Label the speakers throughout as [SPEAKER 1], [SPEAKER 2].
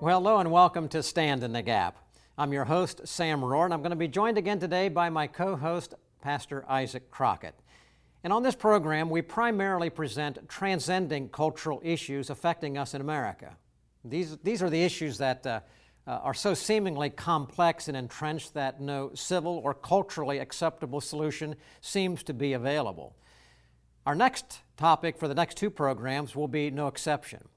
[SPEAKER 1] Well, hello and welcome to Stand in the Gap. I'm your host, Sam Rohrer, and I'm going to be joined again today by my co-host, Pastor Isaac Crockett. And on this program, we primarily present transcending cultural issues affecting us in America. These are the issues that are so seemingly complex and entrenched that no civil or culturally acceptable solution seems to be available. Our next topic for the next two programs will be no exception.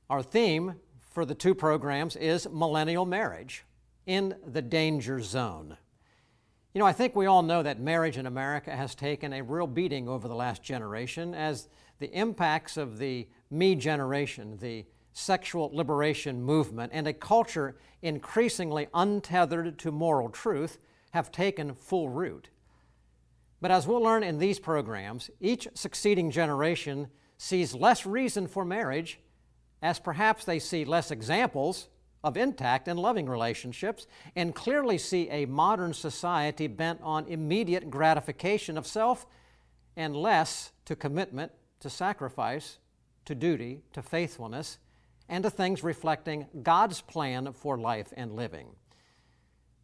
[SPEAKER 1] Our theme for the two programs is millennial marriage in the danger zone. You know, I think we all know that marriage in America has taken a real beating over the last generation as the impacts of the me generation, the sexual liberation movement, and a culture increasingly untethered to moral truth have taken full root. But as we'll learn in these programs, each succeeding generation sees less reason for marriage, as perhaps they see less examples of intact and loving relationships and clearly see a modern society bent on immediate gratification of self and less to commitment, to sacrifice, to duty, to faithfulness, and to things reflecting God's plan for life and living.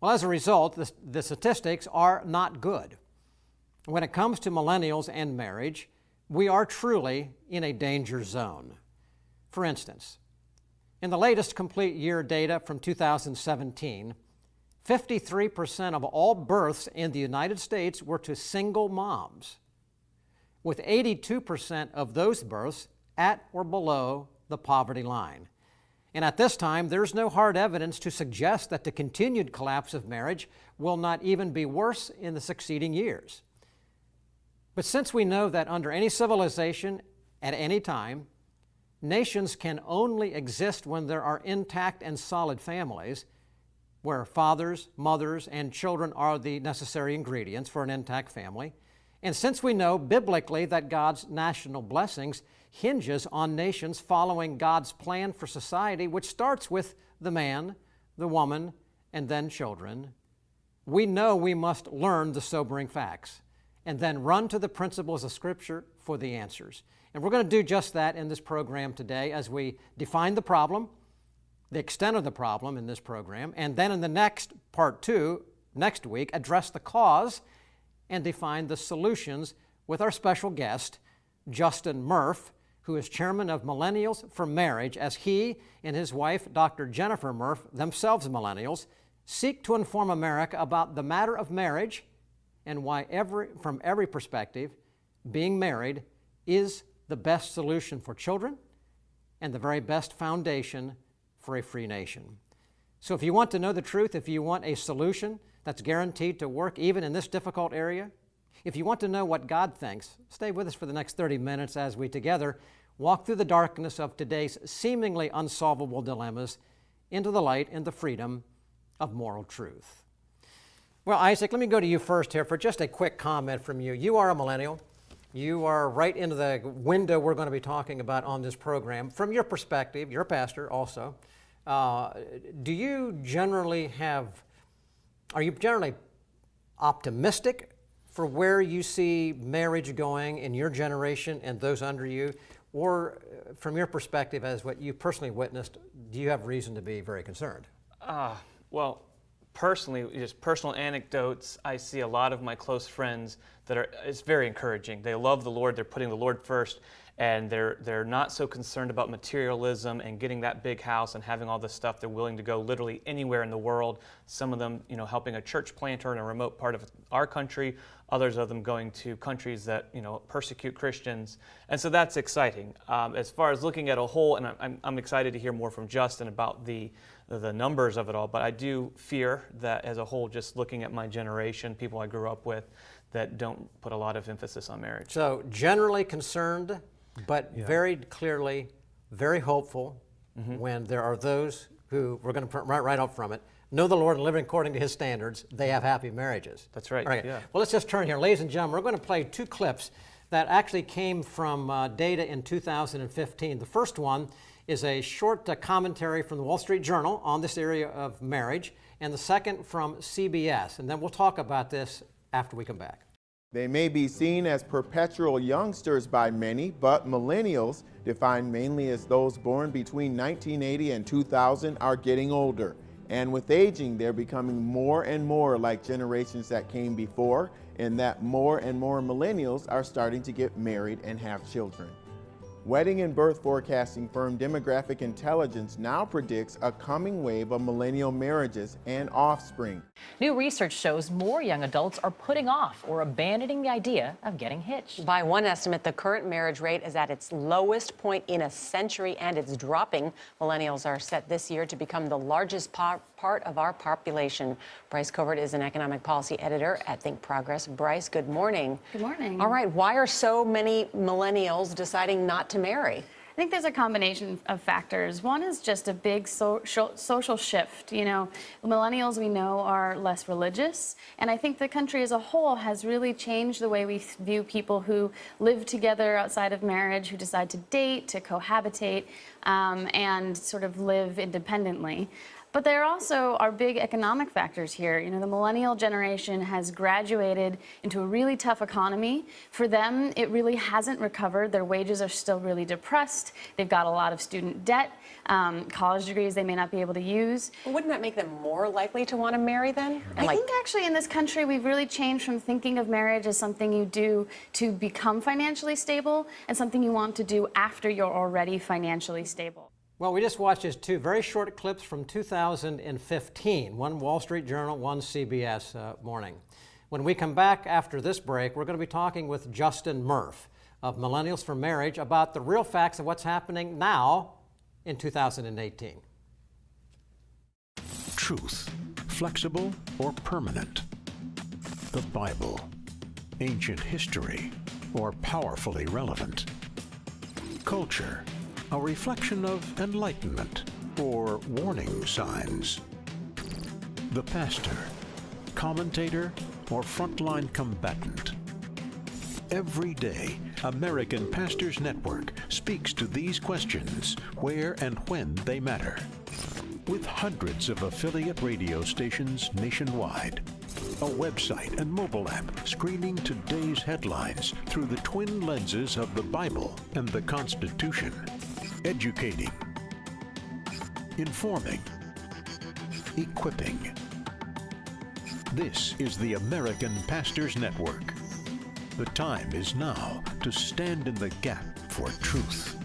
[SPEAKER 1] Well, as a result, the statistics are not good. When it comes to millennials and marriage, we are truly in a danger zone. For instance, in the latest complete year data from 2017, 53% of all births in the United States were to single moms, with 82% of those births at or below the poverty line. And at this time, there's no hard evidence to suggest that the continued collapse of marriage will not even be worse in the succeeding years. But since we know that under any civilization, at any time, nations can only exist when there are intact and solid families, where fathers, mothers, and children are the necessary ingredients for an intact family. And since we know biblically that God's national blessings hinges on nations following God's plan for society, which starts with the man, the woman, and then children, we know we must learn the sobering facts and then run to the principles of Scripture for the answers. And we're going to do just that in this program today as we define the problem, the extent of the problem in this program, and then in the next part two, next week, address the cause and define the solutions with our special guest, Justin Murff, who is chairman of Millennials for Marriage, as he and his wife, Dr. Jennifer Murff, themselves millennials, seek to inform America about the matter of marriage and why from every perspective, being married is the best solution for children and the very best foundation for a free nation. So if you want to know the truth, if you want a solution that's guaranteed to work even in this difficult area, if you want to know what God thinks, stay with us for the next 30 minutes as we together walk through the darkness of today's seemingly unsolvable dilemmas into the light and the freedom of moral truth. Well, Isaac, let me go to you first here for just a quick comment from you. You are a millennial. You are right into the window we're going to be talking about on this program. From your perspective, you're a pastor also, are you generally optimistic for where you see marriage going in your generation and those under you? Or from your perspective, as what you personally witnessed, do you have reason to be very concerned?
[SPEAKER 2] Well, personally, just personal anecdotes, I see a lot of my close friends it's very encouraging. They love the Lord, they're putting the Lord first, and they're not so concerned about materialism and getting that big house and having all this stuff. They're willing to go literally anywhere in the world. Some of them, helping a church planter in a remote part of our country, others of them going to countries that, persecute Christians. And so that's exciting. As far as looking at a whole, and I'm excited to hear more from Justin about the numbers of it all, but I do fear that as a whole, just looking at my generation, people I grew up with, that don't put a lot of emphasis on marriage.
[SPEAKER 1] So generally concerned, but very clearly, very hopeful when there are those who, we're going to right up from it, know the Lord and live according to His standards, they have happy marriages.
[SPEAKER 2] That's right.
[SPEAKER 1] Okay.
[SPEAKER 2] Yeah.
[SPEAKER 1] Well, let's just turn here. Ladies and gentlemen, we're going to play two clips that actually came from data in 2015. The first one is a short commentary from the Wall Street Journal on this area of marriage, and the second from CBS. And then we'll talk about this after we come back.
[SPEAKER 3] They may be seen as perpetual youngsters by many, but millennials, defined mainly as those born between 1980 and 2000, are getting older. And with aging, they're becoming more and more like generations that came before, in that more and more millennials are starting to get married and have children. Wedding and birth forecasting firm Demographic Intelligence now predicts a coming wave of millennial marriages and offspring.
[SPEAKER 4] New research shows more young adults are putting off or abandoning the idea of getting hitched.
[SPEAKER 5] By one estimate, the current marriage rate is at its lowest point in a century, and it's dropping. Millennials are set this year to become the largest part of our population. Bryce Covert is an economic policy editor at Think Progress. Bryce, good morning.
[SPEAKER 6] Good morning.
[SPEAKER 5] All right, why are so many millennials deciding not to marry?
[SPEAKER 6] I think there's a combination of factors. One is just a big social shift. You know, millennials we know are less religious, and I think the country as a whole has really changed the way we view people who live together outside of marriage, who decide to date, to cohabitate, and sort of live independently. But there also are big economic factors here. You know, the millennial generation has graduated into a really tough economy. For them, it really hasn't recovered. Their wages are still really depressed. They've got a lot of student debt, college degrees they may not be able to use.
[SPEAKER 5] Well, wouldn't that make them more likely to want to marry then?
[SPEAKER 6] I think actually in this country we've really changed from thinking of marriage as something you do to become financially stable and something you want to do after you're already financially stable.
[SPEAKER 1] Well, we just watched these two very short clips from 2015, one Wall Street Journal, one CBS Morning. When we come back after this break, we're going to be talking with Justin Murff of Millennials for Marriage about the real facts of what's happening now in 2018.
[SPEAKER 7] Truth, flexible or permanent? The Bible, ancient history, or powerfully relevant? Culture, a reflection of enlightenment or warning signs? The pastor, commentator, or frontline combatant? Every day, American Pastors Network speaks to these questions where and when they matter. With hundreds of affiliate radio stations nationwide, a website and mobile app screening today's headlines through the twin lenses of the Bible and the Constitution. Educating, informing, equipping. This is the American Pastors Network. The time is now to stand in the gap for truth.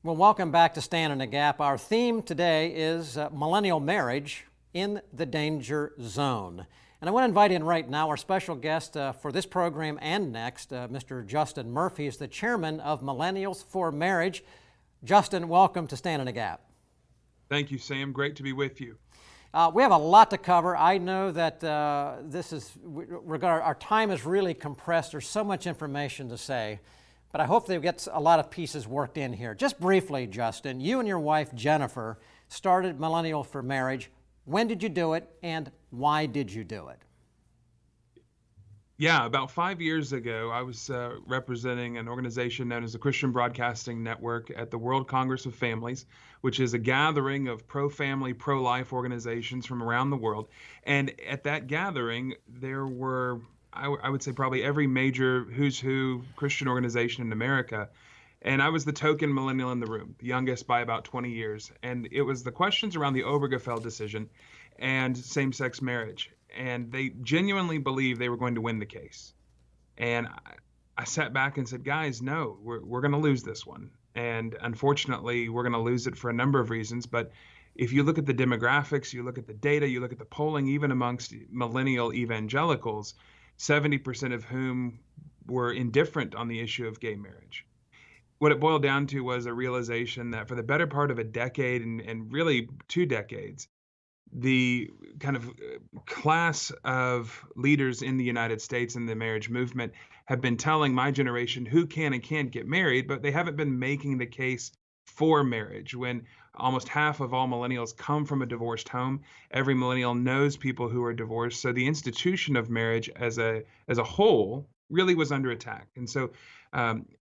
[SPEAKER 1] Well, welcome back to Stand in the Gap. Our theme today is millennial marriage in the danger zone. And I want to invite in right now our special guest for this program and next, Mr. Justin Murff. He is the chairman of Millennials for Marriage. Justin, welcome to Stand in the Gap.
[SPEAKER 8] Thank you, Sam. Great to be with you.
[SPEAKER 1] We have a lot to cover. I know that our time is really compressed. There's so much information to say, but I hope they get a lot of pieces worked in here. Just briefly, Justin, you and your wife, Jennifer, started Millennial for Marriage. When did you do it, and why did you do it?
[SPEAKER 8] Yeah, about 5 years ago, I was representing an organization known as the Christian Broadcasting Network at the World Congress of Families, which is a gathering of pro-family, pro-life organizations from around the world. And at that gathering, there were, I would say, probably every major who's who Christian organization in America. And I was the token millennial in the room, the youngest by about 20 years. And it was the questions around the Obergefell decision and same-sex marriage. And they genuinely believed they were going to win the case. And I sat back and said, guys, no, we're going to lose this one. And unfortunately, we're going to lose it for a number of reasons. But if you look at the demographics, you look at the data, you look at the polling, even amongst millennial evangelicals, 70% of whom were indifferent on the issue of gay marriage. What it boiled down to was a realization that for the better part of a decade and really 2 decades, the kind of class of leaders in the United States in the marriage movement have been telling my generation who can and can't get married, but they haven't been making the case for marriage. When almost half of all millennials come from a divorced home, every millennial knows people who are divorced. So the institution of marriage as a whole really was under attack. And so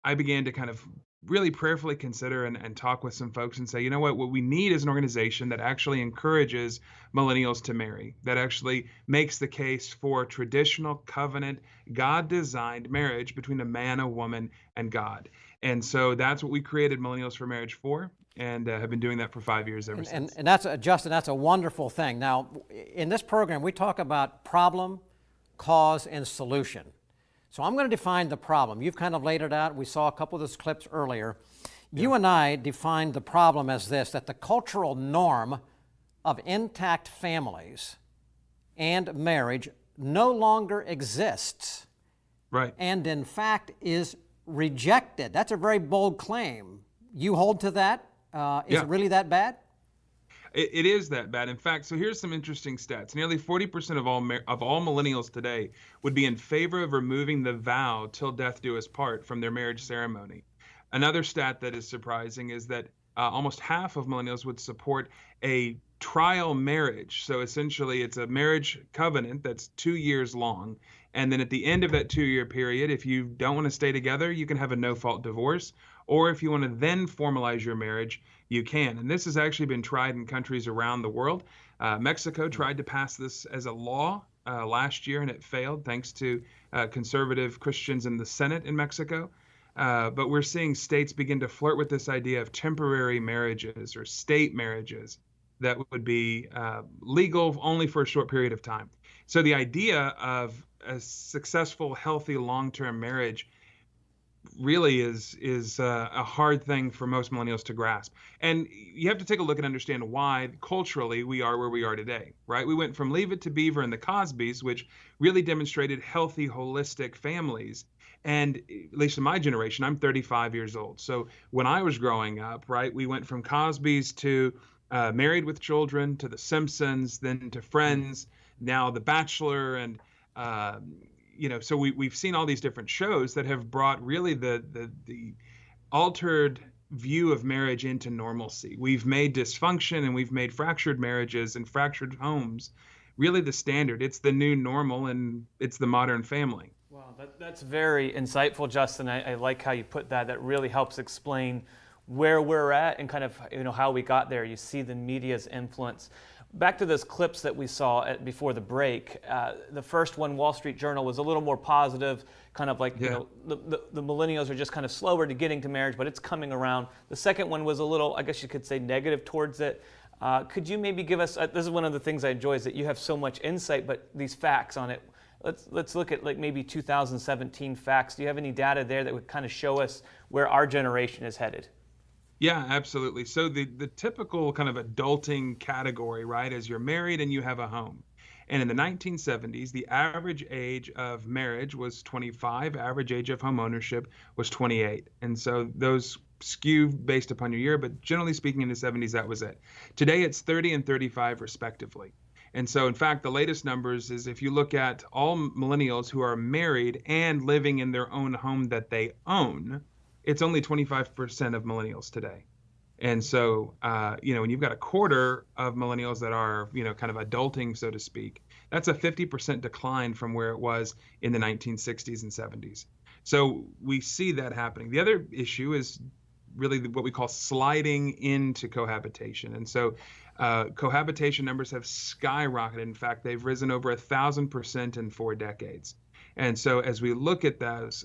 [SPEAKER 8] I began to kind of really prayerfully consider and talk with some folks and say, you know what we need is an organization that actually encourages millennials to marry, that actually makes the case for traditional covenant, God-designed marriage between a man, a woman, and God. And so that's what we created Millennials for Marriage for, and have been doing that for 5 years ever since.
[SPEAKER 1] And that's, Justin, that's a wonderful thing. Now, in this program, we talk about problem, cause, and solution. So I'm going to define the problem. You've kind of laid it out. We saw a couple of those clips earlier. You and I defined the problem as this, that the cultural norm of intact families and marriage no longer exists.
[SPEAKER 8] Right.
[SPEAKER 1] And in fact is rejected. That's a very bold claim. You hold to that? Is it really that bad?
[SPEAKER 8] It is that bad. In fact, so here's some interesting stats. Nearly 40% of all millennials today would be in favor of removing the vow "till death do us part" from their marriage ceremony. Another stat that is surprising is that almost half of millennials would support a trial marriage. So essentially, it's a marriage covenant that's 2 years long. And then at the end of that 2-year period, if you don't want to stay together, you can have a no-fault divorce. Or if you want to then formalize your marriage, you can. And this has actually been tried in countries around the world. Mexico tried to pass this as a law last year, and it failed thanks to conservative Christians in the Senate in Mexico. But we're seeing states begin to flirt with this idea of temporary marriages or state marriages that would be legal only for a short period of time. So the idea of a successful, healthy, long-term marriage really is a hard thing for most millennials to grasp. And you have to take a look and understand why culturally we are where we are today, right? We went from Leave It to Beaver and the Cosbys, which really demonstrated healthy, holistic families. And at least in my generation, I'm 35 years old. So when I was growing up, right, we went from Cosbys to Married with Children, to The Simpsons, then to Friends, now The Bachelor, and so we've seen all these different shows that have brought really the altered view of marriage into normalcy. We've made dysfunction and we've made fractured marriages and fractured homes really the standard. It's the new normal, and it's the modern family.
[SPEAKER 2] Wow, that's very insightful, Justin. I like how you put that. That really helps explain where we're at and kind of how we got there. You see the media's influence. Back to those clips that we saw before the break. The first one, Wall Street Journal, was a little more positive, kind of like the millennials are just kind of slower to getting to marriage, but it's coming around. The second one was a little, I guess you could say, negative towards it. Could you maybe give us? This is one of the things I enjoy, is that you have so much insight, but these facts on it. Let's look at like maybe 2017 facts. Do you have any data there that would kind of show us where our generation is headed?
[SPEAKER 8] Yeah, absolutely. So the typical kind of adulting category, right, is you're married and you have a home. And in the 1970s, the average age of marriage was 25, average age of home ownership was 28. And so those skew based upon your year, but generally speaking, in the 70s, that was it. Today, it's 30 and 35 respectively. And so, in fact, the latest numbers is if you look at all millennials who are married and living in their own home that they own, it's only 25% of millennials today. And so, when you've got a quarter of millennials that are, kind of adulting, so to speak, that's a 50% decline from where it was in the 1960s and 70s. So we see that happening. The other issue is really what we call sliding into cohabitation. And so cohabitation numbers have skyrocketed. In fact, they've risen over 1,000% in 4 decades. And so as we look at those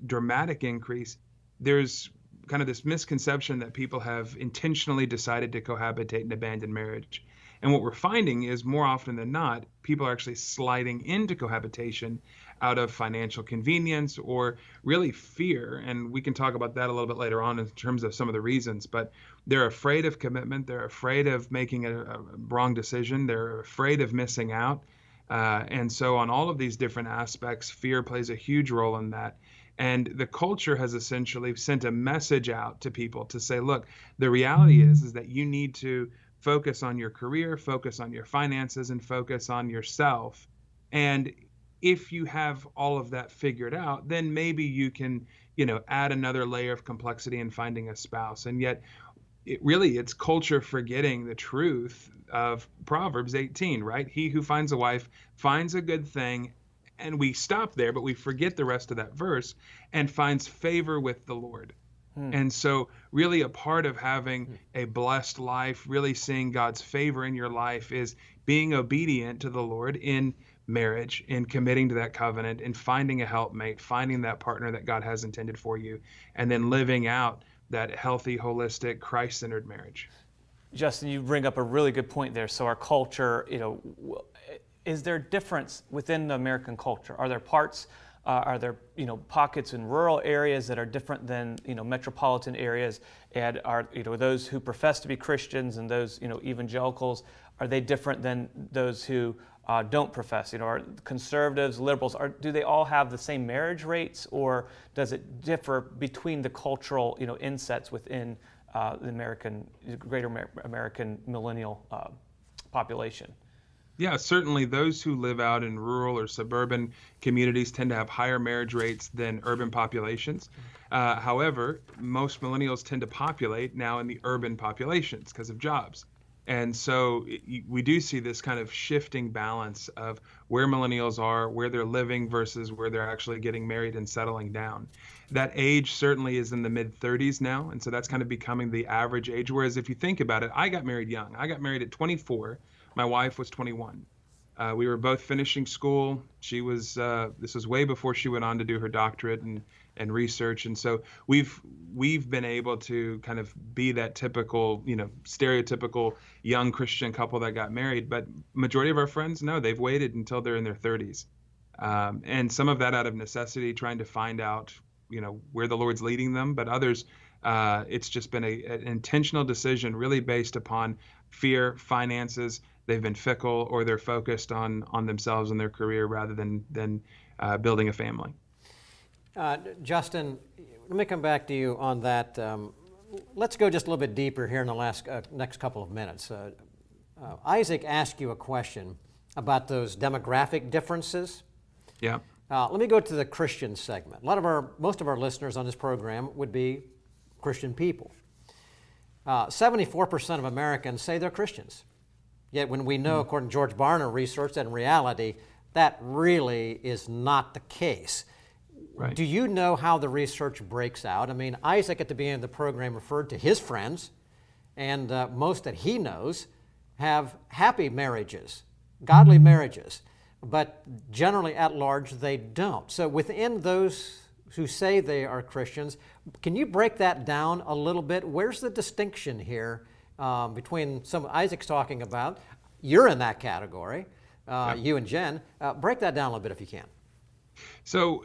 [SPEAKER 8] dramatic increase, there's kind of this misconception that people have intentionally decided to cohabitate and abandon marriage. And what we're finding is more often than not, people are actually sliding into cohabitation out of financial convenience or really fear. And we can talk about that a little bit later on in terms of some of the reasons, but they're afraid of commitment. They're afraid of making a wrong decision. They're afraid of missing out. And so on all of these different aspects, fear plays a huge role in that. And the culture has essentially sent a message out to people to say, look, the reality is that you need to focus on your career, focus on your finances, and focus on yourself. And if you have all of that figured out, then maybe you can, add another layer of complexity in finding a spouse. And yet, it's culture forgetting the truth of Proverbs 18, right? He who finds a wife finds a good thing. And we stop there, but we forget the rest of that verse, and finds favor with the Lord. And so really a part of having a blessed life, really seeing God's favor in your life, is being obedient to the Lord in marriage, in committing to that covenant, and finding a helpmate, finding that partner that God has intended for you, and then living out that healthy, holistic, Christ-centered marriage.
[SPEAKER 2] Justin, you bring up a really good point there. So our culture, is there a difference within the American culture? Are there parts, are there pockets in rural areas that are different than metropolitan areas? And are those who profess to be Christians and those evangelicals, are they different than those who don't profess? Are conservatives, liberals, do they all have the same marriage rates, or does it differ between the cultural insets within the greater American millennial population?
[SPEAKER 8] Yeah, certainly those who live out in rural or suburban communities tend to have higher marriage rates than urban populations. However, most millennials tend to populate now in the urban populations because of jobs. And so we do see this kind of shifting balance of where millennials are, where they're living versus where they're actually getting married and settling down. That age certainly is in the mid-30s now, and so that's kind of becoming the average age. Whereas if you think about it, I got married young. I got married at 24. My wife was 21. We were both finishing school. She was, this was way before she went on to do her doctorate and research. And so we've been able to kind of be that typical, stereotypical young Christian couple that got married. But majority of our friends, no, they've waited until they're in their 30s. And some of that out of necessity, trying to find out, where the Lord's leading them. But others, it's just been an intentional decision really based upon fear, finances. They've been fickle, or they're focused on themselves and their career rather than building a family.
[SPEAKER 1] Justin, let me come back to you on that. Let's go just a little bit deeper here in the next couple of minutes. Isaac asked you a question about those demographic differences.
[SPEAKER 8] Yeah.
[SPEAKER 1] Let me go to the Christian segment. Most of our listeners on this program would be Christian people. 74% of Americans say they're Christians. Yet when we know, according to George Barna research, that in reality, that really is not the case.
[SPEAKER 8] Right.
[SPEAKER 1] Do you know how the research breaks out? I mean, Isaac at the beginning of the program referred to his friends, and most that he knows have happy marriages, godly marriages, but generally at large they don't. So within those who say they are Christians, can you break that down a little bit? Where's the distinction here between some Isaac's talking about? You're in that category, you and Jen. Break that down a little bit if you can.
[SPEAKER 8] So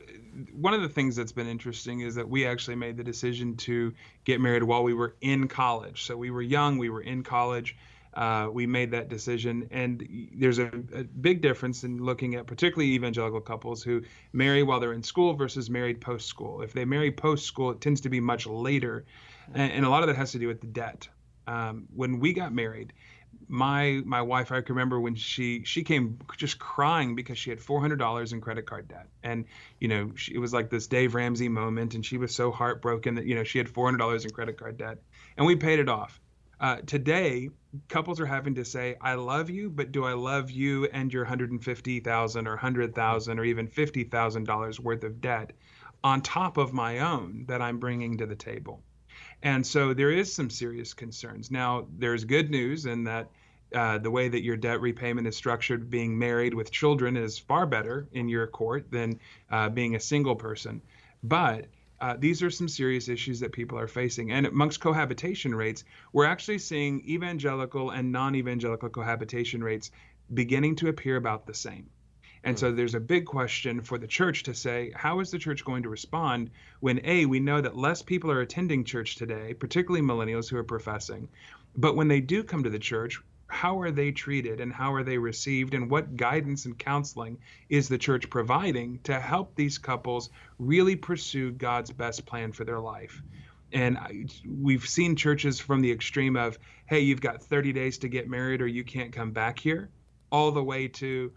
[SPEAKER 8] one of the things that's been interesting is that we actually made the decision to get married while we were in college. So we were young, we were in college. We made that decision, and there's a big difference in looking at particularly evangelical couples who marry while they're in school versus married post-school. If they marry post-school, it tends to be much later, and a lot of that has to do with the debt. When we got married, my wife, I can remember when she came just crying because she had $400 in credit card debt, and it was like this Dave Ramsey moment, and she was so heartbroken that she had $400 in credit card debt, and we paid it off. Today, couples are having to say, I love you, but do I love you and your $150,000 or $100,000 or even $50,000 worth of debt on top of my own that I'm bringing to the table? And so there is some serious concerns. Now, there's good news in that the way that your debt repayment is structured, being married with children, is far better in your court than being a single person. But these are some serious issues that people are facing. And amongst cohabitation rates, we're actually seeing evangelical and non-evangelical cohabitation rates beginning to appear about the same. And so there's a big question for the church to say, how is the church going to respond when, A, we know that less people are attending church today, particularly millennials who are professing, but when they do come to the church, how are they treated and how are they received, and what guidance and counseling is the church providing to help these couples really pursue God's best plan for their life? And we've seen churches from the extreme of, hey, you've got 30 days to get married or you can't come back here, all the way to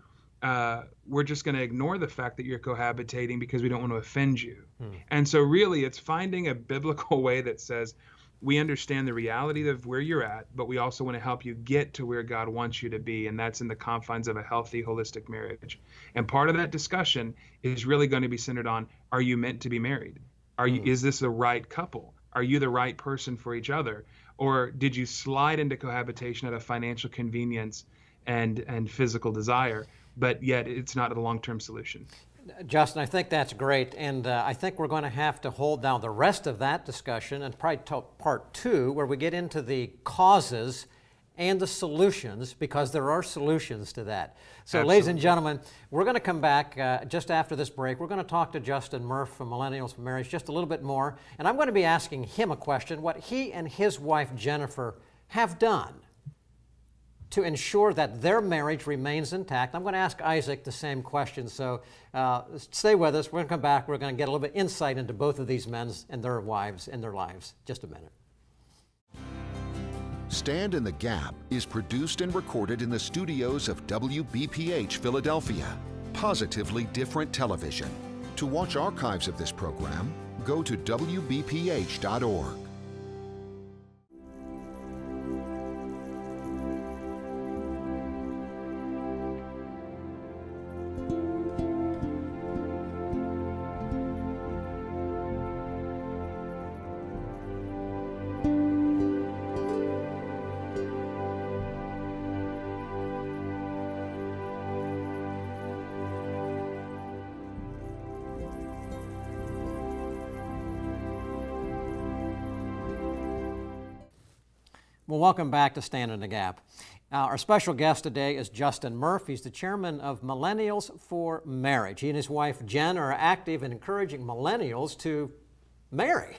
[SPEAKER 8] we're just going to ignore the fact that you're cohabitating because we don't want to offend you. And so really it's finding a biblical way that says, we understand the reality of where you're at, but we also want to help you get to where God wants you to be, and that's in the confines of a healthy, holistic marriage. And part of that discussion is really going to be centered on, are you meant to be married? Is this the right couple? Are you the right person for each other? Or did you slide into cohabitation out of financial convenience and physical desire, but yet it's not a long-term solution?
[SPEAKER 1] Justin, I think that's great, and I think we're going to have to hold down the rest of that discussion and probably part two, where we get into the causes and the solutions, because there are solutions to that. So,
[SPEAKER 8] Absolutely.
[SPEAKER 1] ladies and gentlemen, we're going to come back just after this break. We're going to talk to Justin Murff from Millennials for Marriage just a little bit more, and I'm going to be asking him a question, what he and his wife Jennifer have done to ensure that their marriage remains intact. I'm going to ask Isaac the same question, so stay with us. We're going to come back. We're going to get a little bit insight into both of these men and their wives and their lives. Just a minute.
[SPEAKER 9] Stand in the Gap is produced and recorded in the studios of WBPH Philadelphia, positively different television. To watch archives of this program, go to WBPH.org.
[SPEAKER 1] Well, welcome back to Stand in the Gap. Our special guest today is Justin Murff. He's the chairman of Millennials for Marriage. He and his wife Jen are active in encouraging millennials to marry,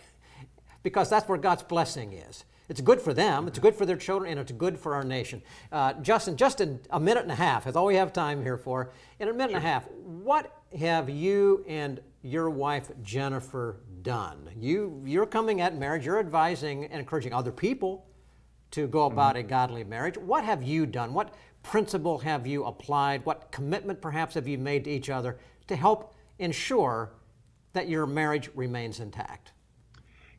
[SPEAKER 1] because that's where God's blessing is. It's good for them, it's good for their children, and it's good for our nation. Justin, just in a minute and a half, that's all we have time here for. In a minute and a half, what have you and your wife Jennifer done? You're coming at marriage, you're advising and encouraging other people to go about a godly marriage. What have you done? What principle have you applied? What commitment perhaps have you made to each other to help ensure that your marriage remains intact?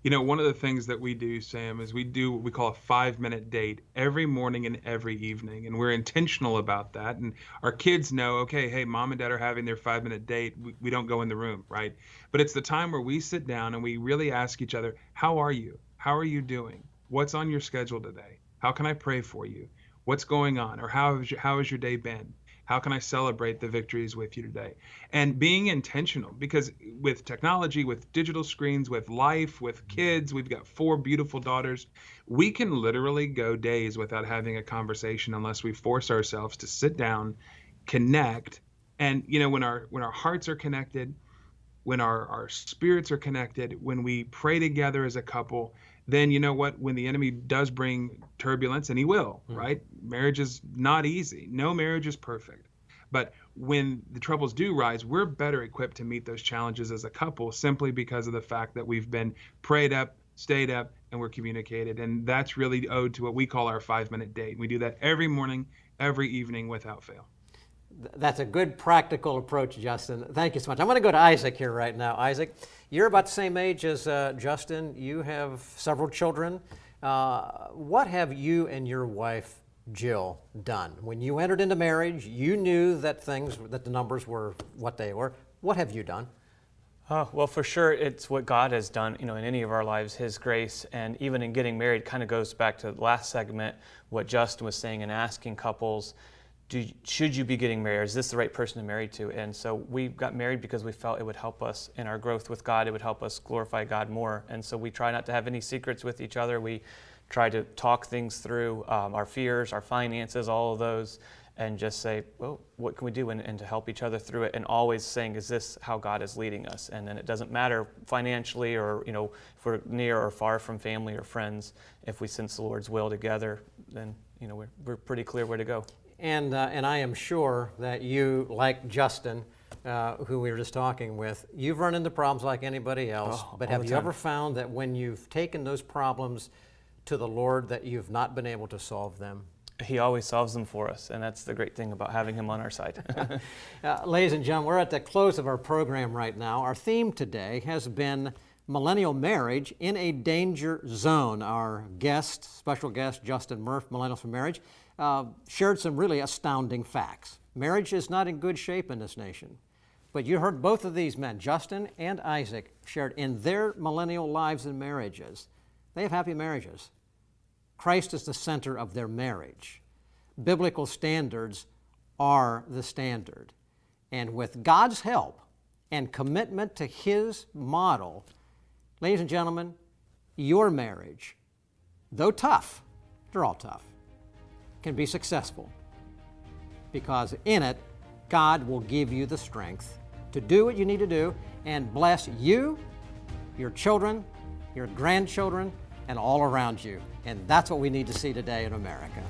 [SPEAKER 8] You know, one of the things that we do, Sam, is we do what we call a 5-minute date every morning and every evening. And we're intentional about that. And our kids know, okay, hey, mom and dad are having their 5-minute date. We don't go in the room, right? But it's the time where we sit down and we really ask each other, how are you? How are you doing? What's on your schedule today? How can I pray for you? What's going on? Or how has your day been? How can I celebrate the victories with you today? And being intentional, because with technology, with digital screens, with life, with kids, we've got 4 beautiful daughters. We can literally go days without having a conversation unless we force ourselves to sit down, connect. And you know, when our hearts are connected, when our spirits are connected, when we pray together as a couple, then you know what, when the enemy does bring turbulence, and he will, right? Marriage is not easy. No marriage is perfect. But when the troubles do rise, we're better equipped to meet those challenges as a couple, simply because of the fact that we've been prayed up, stayed up, and we're communicated. And that's really owed to what we call our 5-minute date. We do that every morning, every evening, without fail.
[SPEAKER 1] That's a good practical approach, Justin. Thank you so much. I'm going to go to Isaac here right now. Isaac, you're about the same age as Justin. You have several children. What have you and your wife, Jill, done? When you entered into marriage, you knew that the numbers were what they were. What have you done?
[SPEAKER 2] Well, for sure, it's what God has done, in any of our lives, His grace. And even in getting married, kind of goes back to the last segment, what Justin was saying, and asking couples, should you be getting married? Is this the right person to marry to? And so we got married because we felt it would help us in our growth with God. It would help us glorify God more. And so we try not to have any secrets with each other. We try to talk things through, our fears, our finances, all of those, and just say, well, what can we do? And to help each other through it, and always saying, is this how God is leading us? And then it doesn't matter financially, or if we're near or far from family or friends, if we sense the Lord's will together, then we're pretty clear where to go.
[SPEAKER 1] And I am sure that you, like Justin, who we were just talking with, you've run into problems like anybody else. But have you ever found that when you've taken those problems to the Lord, that you've not been able to solve them?
[SPEAKER 2] He always solves them for us, and that's the great thing about having Him on our side.
[SPEAKER 1] Ladies and gentlemen, we're at the close of our program right now. Our theme today has been millennial marriage in a danger zone. Our special guest, Justin Murff, Millennials for Marriage, shared some really astounding facts. Marriage is not in good shape in this nation. But you heard both of these men, Justin and Isaac, shared in their millennial lives and marriages. They have happy marriages. Christ is the center of their marriage. Biblical standards are the standard. And with God's help and commitment to His model, ladies and gentlemen, your marriage, though tough, they're all tough, can be successful. Because in it, God will give you the strength to do what you need to do and bless you, your children, your grandchildren, and all around you. And that's what we need to see today in America.